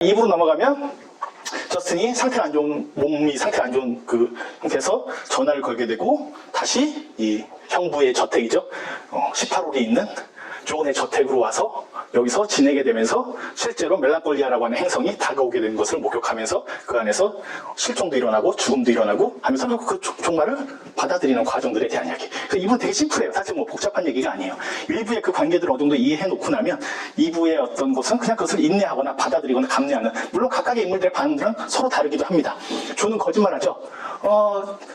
2부로 넘어가면 저스틴이 상태가 안 좋은, 몸이 상태가 안 좋은 그 상태에서 전화를 걸게 되고 다시 이 형부의 저택이죠. 18홀이 있는 존의 저택으로 와서 여기서 지내게 되면서 실제로 멜랑콜리아라고 하는 행성이 다가오게 된 것을 목격하면서 그 안에서 실종도 일어나고 죽음도 일어나고 하면서 그 종말을 받아들이는 과정들에 대한 이야기. 그래서 이부는 되게 심플해요. 사실 뭐 복잡한 얘기가 아니에요. 1부의 그 관계들을 어느 정도 이해해 놓고 나면 2부의 어떤 것은 그냥 그것을 인내하거나 받아들이거나 감내하는, 물론 각각의 인물들의 반응들은 서로 다르기도 합니다. 존은 거짓말하죠.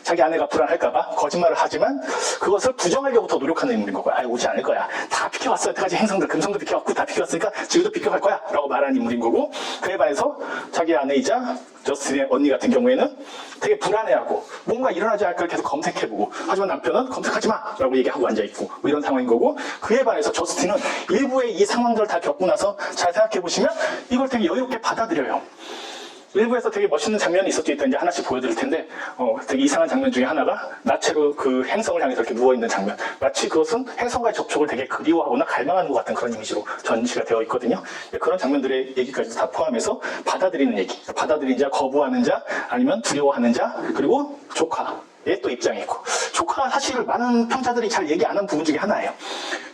자기 아내가 불안할까봐 거짓말을 하지만 그것을 부정하려고 더 노력하는 인물인 거고요. 오지 않을 거야. 다 비켜왔어. 여태까지 행성들, 금성도 비켜왔고 다 비켜왔으니까 지금도 비켜갈 거야. 라고 말하는 인물인 거고, 그에 반해서 자기 아내이자 저스틴의 언니 같은 경우에는 되게 불안해하고 뭔가 일어나지 않을 걸 계속 검색해보고, 하지만 남편은 검색하지 마! 라고 얘기하고 앉아있고 뭐 이런 상황인 거고, 그에 반해서 저스틴은 일부의 이 상황들을 다 겪고 나서 잘 생각해보시면 이걸 되게 여유롭게 받아들여요. 일부에서 되게 멋있는 장면이 있었죠. 이따 이제 하나씩 보여드릴 텐데, 되게 이상한 장면 중에 하나가 나체로 그 행성을 향해서 이렇게 누워있는 장면. 마치 그것은 행성과의 접촉을 되게 그리워하거나 갈망하는 것 같은 그런 이미지로 전시가 되어 있거든요. 그런 장면들의 얘기까지 다 포함해서 받아들이는 얘기. 받아들이는 자, 거부하는 자, 아니면 두려워하는 자, 그리고 조카의 또 입장이 있고. 조카가 사실 많은 평자들이 잘 얘기 안 한 부분 중에 하나예요.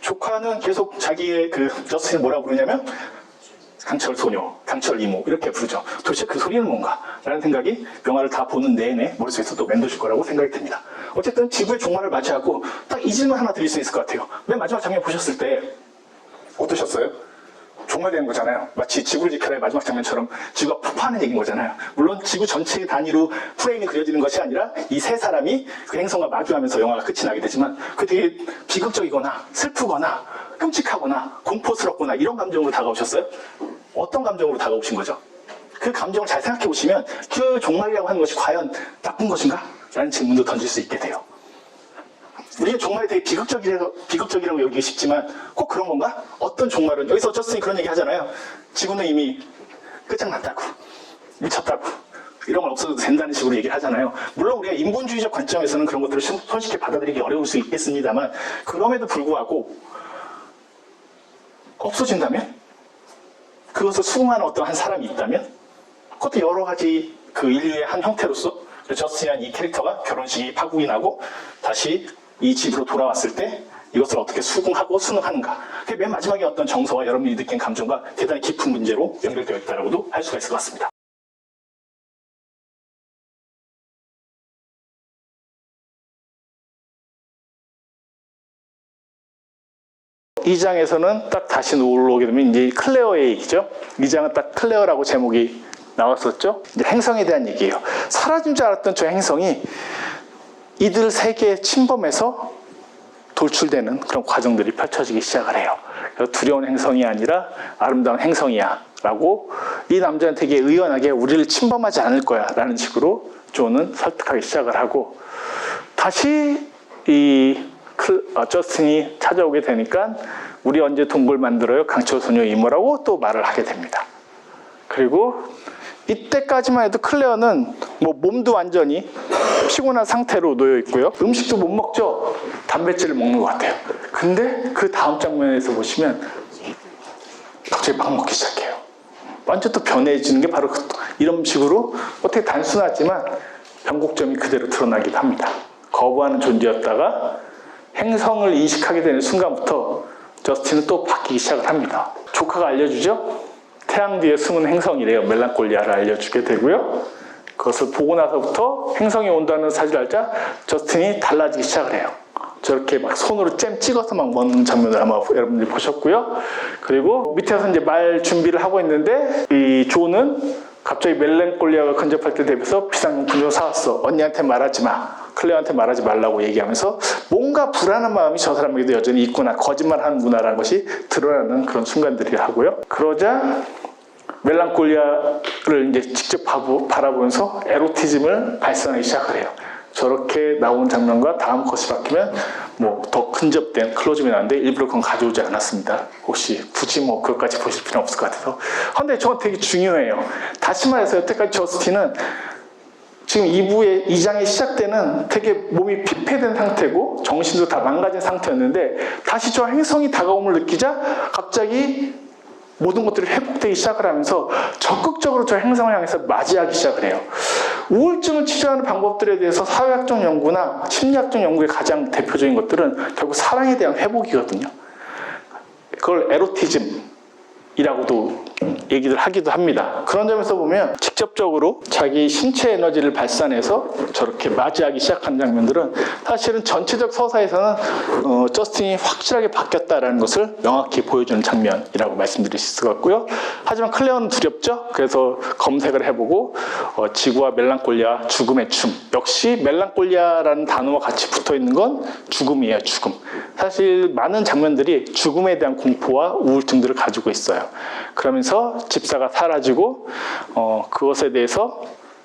조카는 계속 자기의 그 저스틴을 뭐라고 부르냐면 강철 소녀, 강철 이모 이렇게 부르죠. 도대체 그 소리는 뭔가? 라는 생각이 영화를 다 보는 내내 머릿속에서 또 맴도실 거라고 생각이 듭니다. 어쨌든 지구의 종말을 맞이하고 딱 이 질문 하나 드릴 수 있을 것 같아요. 맨 마지막 장면 보셨을 때 어떠셨어요? 종말되는 거잖아요. 마치 지구를 지켜라의 마지막 장면처럼 지구가 폭파하는 얘기인 거잖아요. 물론 지구 전체의 단위로 프레임이 그려지는 것이 아니라 이 세 사람이 그 행성과 마주하면서 영화가 끝이 나게 되지만, 그 되게 비극적이거나 슬프거나 끔찍하거나 공포스럽거나 이런 감정으로 다가오셨어요? 어떤 감정으로 다가오신 거죠? 그 감정을 잘 생각해 보시면 그 종말이라고 하는 것이 과연 나쁜 것인가? 라는 질문도 던질 수 있게 돼요. 우리는 종말이 되게 비극적이라고 여기기 쉽지만 꼭 그런 건가? 어떤 종말은, 여기서 저스틴이 그런 얘기 하잖아요. 지구는 이미 끝장났다고, 미쳤다고, 이런 건 없어도 된다는 식으로 얘기를 하잖아요. 물론 우리가 인본주의적 관점에서는 그런 것들을 손쉽게 받아들이기 어려울 수 있겠습니다만, 그럼에도 불구하고 없어진다면? 그것을 수긍하는 어떤 한 사람이 있다면? 그것도 여러 가지 그 인류의 한 형태로서 저스틴이라는 이 캐릭터가 결혼식이 파국이 나고 다시 이 집으로 돌아왔을 때 이것을 어떻게 수긍하고 순응하는가. 그게 맨 마지막에 어떤 정서와 여러분이 느낀 감정과 대단히 깊은 문제로 연결되어 있다고도 할 수가 있을 것 같습니다. 이 장에서는 딱 다시 올라오게 되면 이제 클레어의 얘기죠. 이 장은 딱 클레어라고 제목이 나왔었죠. 이제 행성에 대한 얘기예요. 사라진 줄 알았던 저 행성이 이들 세계에 침범해서 돌출되는 그런 과정들이 펼쳐지기 시작을 해요. 그래서 두려운 행성이 아니라 아름다운 행성이야 라고 이 남자는 되게 의연하게 우리를 침범하지 않을 거야 라는 식으로 존은 설득하기 시작을 하고, 다시 이 저스틴이 찾아오게 되니까 우리 언제 동굴 만들어요? 강철소녀 이모라고 또 말을 하게 됩니다. 그리고 이때까지만 해도 클레어는 뭐 몸도 완전히 피곤한 상태로 놓여 있고요. 음식도 못 먹죠. 단백질을 먹는 것 같아요. 근데 그 다음 장면에서 보시면 갑자기 막 먹기 시작해요. 완전 또 변해지는 게 바로 이런 식으로 어떻게 단순하지만 변곡점이 그대로 드러나기도 합니다. 거부하는 존재였다가 행성을 인식하게 되는 순간부터 저스틴은 또 바뀌기 시작을 합니다. 조카가 알려주죠? 태양 뒤에 숨은 행성이래요. 멜랑콜리아를 알려주게 되고요. 그것을 보고 나서부터 행성이 온다는 사실을 알자 저스틴이 달라지기 시작을 해요. 저렇게 막 손으로 잼 찍어서 막 먹는 장면을 아마 여러분들이 보셨고요. 그리고 밑에서 이제 말 준비를 하고 있는데 이 존은 갑자기 멜랑콜리아가 근접할 때 대비해서 비상용품 좀 사왔어. 언니한테 말하지 마. 클레어한테 말하지 말라고 얘기하면서 뭔가 불안한 마음이 저 사람에게도 여전히 있구나. 거짓말하는구나라는 것이 드러나는 그런 순간들이 하고요. 그러자 멜랑콜리아를 이제 직접 바라보면서 에로티즘을 발산하기 시작을 해요. 저렇게 나온 장면과 다음 컷이 바뀌면 뭐 더 근접된 클로즈업이 나왔는데 일부러 그건 가져오지 않았습니다. 혹시 굳이 뭐 그것까지 보실 필요는 없을 것 같아서. 근데 저건 되게 중요해요. 다시 말해서 여태까지 저스틴은 지금 2장이 시작되는 되게 몸이 피폐된 상태고 정신도 다 망가진 상태였는데 다시 저 행성이 다가옴을 느끼자 갑자기 모든 것들이 회복되기 시작을 하면서 적극적으로 저 행성을 향해서 맞이하기 시작을 해요. 우울증을 치료하는 방법들에 대해서 사회학적 연구나 심리학적 연구의 가장 대표적인 것들은 결국 사랑에 대한 회복이거든요. 그걸 에로티즘이라고도 얘기를 하기도 합니다. 그런 점에서 보면 직접적으로 자기 신체 에너지를 발산해서 저렇게 맞이하기 시작한 장면들은 사실은 전체적 서사에서는 저스틴이 확실하게 바뀌었다는 것을 명확히 보여주는 장면이라고 말씀드릴 수 있을 것 같고요. 하지만 클레어는 두렵죠. 그래서 검색을 해보고 지구와 멜랑콜리아, 죽음의 춤. 역시 멜랑콜리아라는 단어와 같이 붙어있는 건 죽음이에요. 죽음. 사실 많은 장면들이 죽음에 대한 공포와 우울증들을 가지고 있어요. 그러면서 집사가 사라지고 그것에 대해서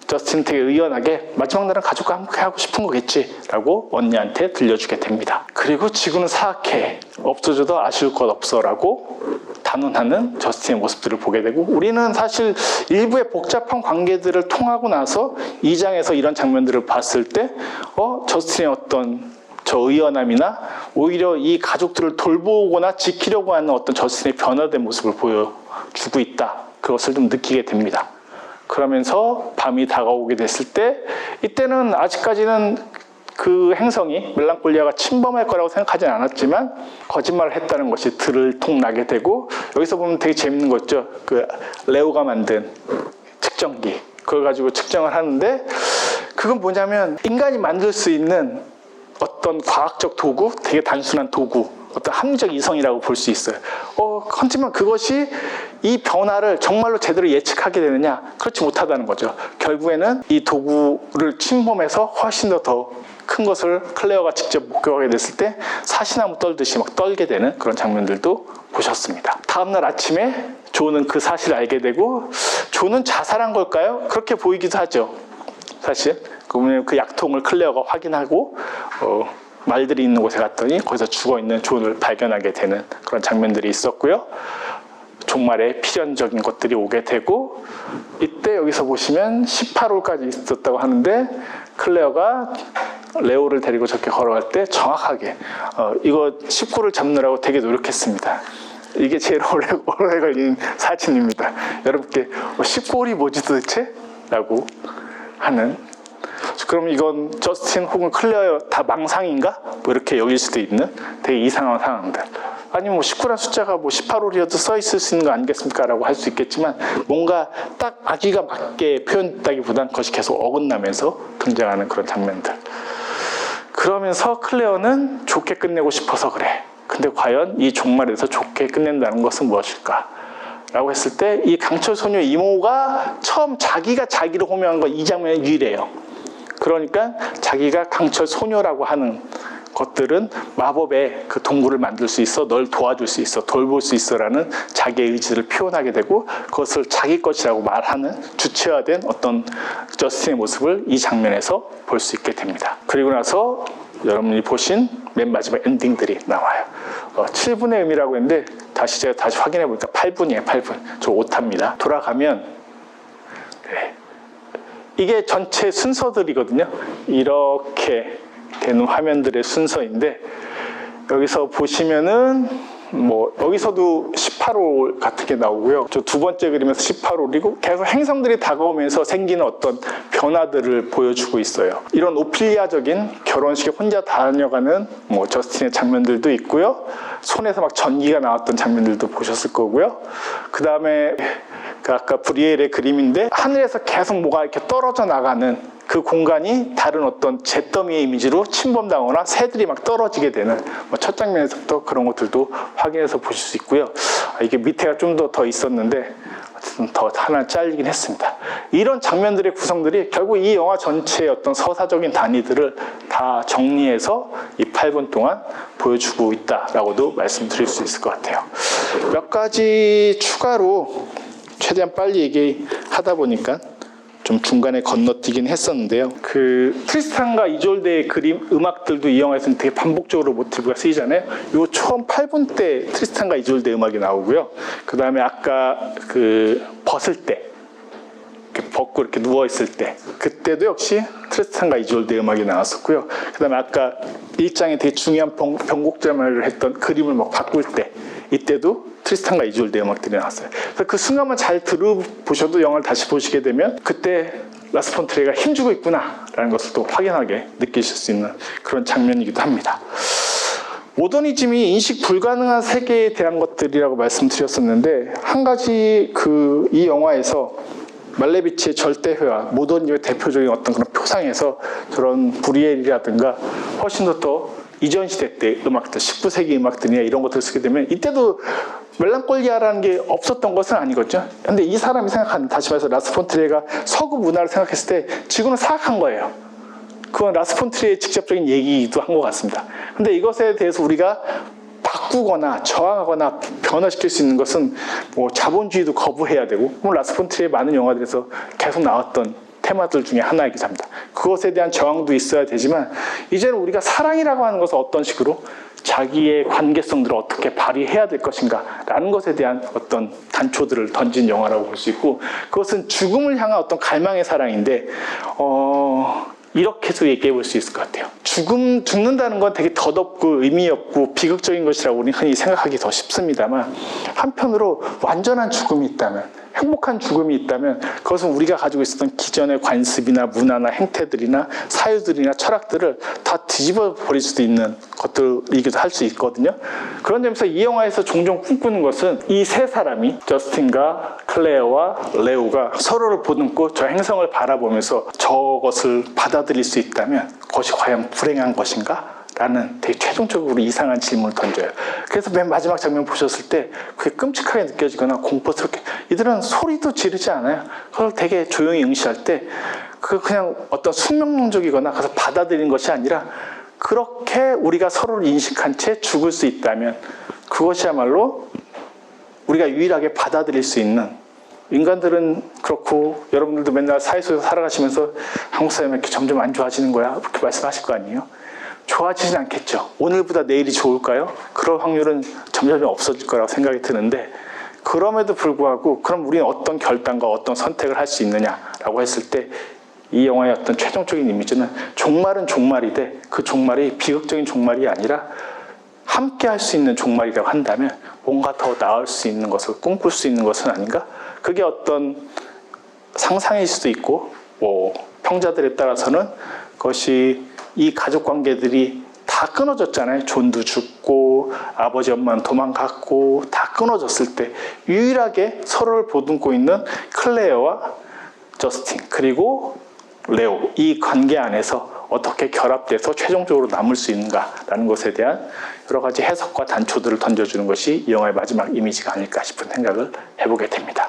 저스틴 되게 의연하게 마지막 날은 가족과 함께 하고 싶은 거겠지라고 언니한테 들려주게 됩니다. 그리고 지구는 사악해, 없어져도 아쉬울 것 없어라고 단언하는 저스틴의 모습들을 보게 되고, 우리는 사실 일부의 복잡한 관계들을 통하고 나서 2장에서 이런 장면들을 봤을 때 저스틴의 어떤 저 의연함이나 오히려 이 가족들을 돌보거나 지키려고 하는 어떤 저스틴의 변화된 모습을 보여주고 있다. 그것을 좀 느끼게 됩니다. 그러면서 밤이 다가오게 됐을 때, 이때는 아직까지는 그 행성이 멜랑콜리아가 침범할 거라고 생각하진 않았지만 거짓말을 했다는 것이 들통나게 되고, 여기서 보면 되게 재밌는 거 있죠. 그 레오가 만든 측정기, 그걸 가지고 측정을 하는데, 그건 뭐냐면 인간이 만들 수 있는 어떤 과학적 도구, 되게 단순한 도구, 어떤 합리적 이성이라고 볼 수 있어요. 하지만 그것이 이 변화를 정말로 제대로 예측하게 되느냐? 그렇지 못하다는 거죠. 결국에는 이 도구를 침범해서 훨씬 더 큰 것을 클레어가 직접 목격하게 됐을 때 사시나무 떨듯이 막 떨게 되는 그런 장면들도 보셨습니다. 다음날 아침에 조는 그 사실을 알게 되고, 조는 자살한 걸까요? 그렇게 보이기도 하죠. 사실 그 약통을 클레어가 확인하고 말들이 있는 곳에 갔더니 거기서 죽어있는 존을 발견하게 되는 그런 장면들이 있었고요. 종말에 필연적인 것들이 오게 되고, 이때 여기서 보시면 18홀까지 있었다고 하는데, 클레어가 레오를 데리고 저렇게 걸어갈 때 정확하게 이거 19를 잡느라고 되게 노력했습니다. 이게 제일 오래 걸린 사진입니다. 여러분께 19홀이 뭐지 도대체? 라고 하는, 그럼 이건 저스틴 혹은 클레어 다 망상인가? 뭐 이렇게 여길 수도 있는 되게 이상한 상황들. 아니면 19란 숫자가 18홀이어도 써 있을 수 있는 거 아니겠습니까? 라고 할 수 있겠지만, 뭔가 딱 아기가 맞게 표현했다기보단 그것이 계속 어긋나면서 등장하는 그런 장면들. 그러면서 클레어는 좋게 끝내고 싶어서 그래. 근데 과연 이 종말에서 좋게 끝낸다는 것은 무엇일까? 라고 했을 때, 이 강철 소녀 이모가 처음 자기가 자기를 호명한 건 이 장면이 유일해요. 그러니까 자기가 강철 소녀라고 하는 것들은 마법의 그 동굴을 만들 수 있어, 널 도와줄 수 있어, 돌볼 수 있어라는 자기의 의지를 표현하게 되고, 그것을 자기 것이라고 말하는 주체화된 어떤 저스틴의 모습을 이 장면에서 볼 수 있게 됩니다. 그리고 나서 여러분이 보신 맨 마지막 엔딩들이 나와요. 7분의 의미라고 했는데 제가 다시 확인해 보니까 8분이에요. 8분. 저 오타입니다. 돌아가면 이게 전체 순서들이거든요. 이렇게 되는 화면들의 순서인데, 여기서 보시면은 여기서도 18홀 같은 게 나오고요. 저 두 번째 그림에서 18홀이고 계속 행성들이 다가오면서 생기는 어떤 변화들을 보여주고 있어요. 이런 오피리아적인 결혼식에 혼자 다녀가는 저스틴의 장면들도 있고요. 손에서 막 전기가 나왔던 장면들도 보셨을 거고요. 그 다음에 아까 브리엘의 그림인데, 하늘에서 계속 뭐가 이렇게 떨어져 나가는 그 공간이 다른 어떤 잿더미의 이미지로 침범당하거나 새들이 막 떨어지게 되는 첫 장면에서부터 그런 것들도 확인해서 보실 수 있고요. 이게 밑에가 좀 더 있었는데 어쨌든 더 하나 잘리긴 했습니다. 이런 장면들의 구성들이 결국 이 영화 전체의 어떤 서사적인 단위들을 다 정리해서 이 8분 동안 보여주고 있다라고도 말씀드릴 수 있을 것 같아요. 몇 가지 추가로 최대한 빨리 얘기하다 보니까 좀 중간에 건너뛰긴 했었는데요. 그 트리스탄과 이졸데의 그림, 음악들도 이 영화에서는 되게 반복적으로 모티브가 쓰이잖아요. 요 처음 8분 때 트리스탄과 이졸데 음악이 나오고요. 그 다음에 아까 그 벗을 때, 이렇게 벗고 이렇게 누워있을 때, 그때도 역시 트리스탄과 이졸데 음악이 나왔었고요. 그 다음에 아까 1장에 되게 중요한 변곡점을 했던 그림을 막 바꿀 때, 이때도 트리스탄과 이졸드의 음악들이 나왔어요. 그래서 그 순간만 잘 들어보셔도 영화를 다시 보시게 되면 그때 라스 폰 트리에가 힘주고 있구나라는 것을 또 확연하게 느끼실 수 있는 그런 장면이기도 합니다. 모더니즘이 인식 불가능한 세계에 대한 것들이라고 말씀드렸었는데 한 가지 이 영화에서 말레비치의 절대회화, 모더니즘의 대표적인 어떤 그런 표상에서 그런 브리엘이라든가 훨씬 더 이전 시대 때 음악들, 19세기 음악들이나 이런 것들을 쓰게 되면 이때도 멜랑콜리아라는 게 없었던 것은 아니거든요. 근데 이 사람이 생각하는, 다시 말해서 라스 폰 트리에가 서구 문화를 생각했을 때 지구는 사악한 거예요. 그건 라스 폰 트리에의 직접적인 얘기이기도 한 것 같습니다. 근데 이것에 대해서 우리가 바꾸거나 저항하거나 변화시킬 수 있는 것은 뭐 자본주의도 거부해야 되고, 라스 폰 트리의 많은 영화들에서 계속 나왔던 테마들 중에 하나이기도 합니다. 그것에 대한 저항도 있어야 되지만 이제는 우리가 사랑이라고 하는 것을 어떤 식으로 자기의 관계성들을 어떻게 발휘해야 될 것인가 라는 것에 대한 어떤 단초들을 던진 영화라고 볼 수 있고, 그것은 죽음을 향한 어떤 갈망의 사랑인데 이렇게도 얘기해 볼 수 있을 것 같아요. 죽는다는 건 되게 덧없고 의미 없고 비극적인 것이라고 우리는 흔히 생각하기 더 쉽습니다만, 한편으로 완전한 죽음이 있다면, 행복한 죽음이 있다면 그것은 우리가 가지고 있었던 기존의 관습이나 문화나 행태들이나 사유들이나 철학들을 다 뒤집어 버릴 수도 있는 것들이기도 할 수 있거든요. 그런 점에서 이 영화에서 종종 꿈꾸는 것은 이 세 사람이, 저스틴과 클레어와 레오가 서로를 보듬고 저 행성을 바라보면서 저것을 받아들일 수 있다면 그것이 과연 불행한 것인가? 라는 되게 최종적으로 이상한 질문을 던져요. 그래서 맨 마지막 장면 보셨을 때 그게 끔찍하게 느껴지거나 공포스럽게, 이들은 소리도 지르지 않아요. 그걸 되게 조용히 응시할 때 그냥 어떤 숙명론적이거나 그래서 받아들이는 것이 아니라, 그렇게 우리가 서로를 인식한 채 죽을 수 있다면 그것이야말로 우리가 유일하게 받아들일 수 있는, 인간들은 그렇고 여러분들도 맨날 사회 속에서 살아가시면서 한국 사람이 이렇게 점점 안 좋아지는 거야 그렇게 말씀하실 거 아니에요? 좋아지진 않겠죠. 오늘보다 내일이 좋을까요? 그럴 확률은 점점 없어질 거라고 생각이 드는데, 그럼에도 불구하고 그럼 우리는 어떤 결단과 어떤 선택을 할 수 있느냐라고 했을 때 이 영화의 어떤 최종적인 이미지는 종말은 종말이되 그 종말이 비극적인 종말이 아니라 함께 할 수 있는 종말이라고 한다면 뭔가 더 나을 수 있는 것을 꿈꿀 수 있는 것은 아닌가? 그게 어떤 상상일 수도 있고, 뭐 평자들에 따라서는 그것이 이 가족 관계들이 다 끊어졌잖아요. 존도 죽고 아버지 엄마는 도망갔고 다 끊어졌을 때 유일하게 서로를 보듬고 있는 클레어와 저스틴 그리고 레오, 이 관계 안에서 어떻게 결합돼서 최종적으로 남을 수 있는가라는 것에 대한 여러 가지 해석과 단초들을 던져주는 것이 이 영화의 마지막 이미지가 아닐까 싶은 생각을 해보게 됩니다.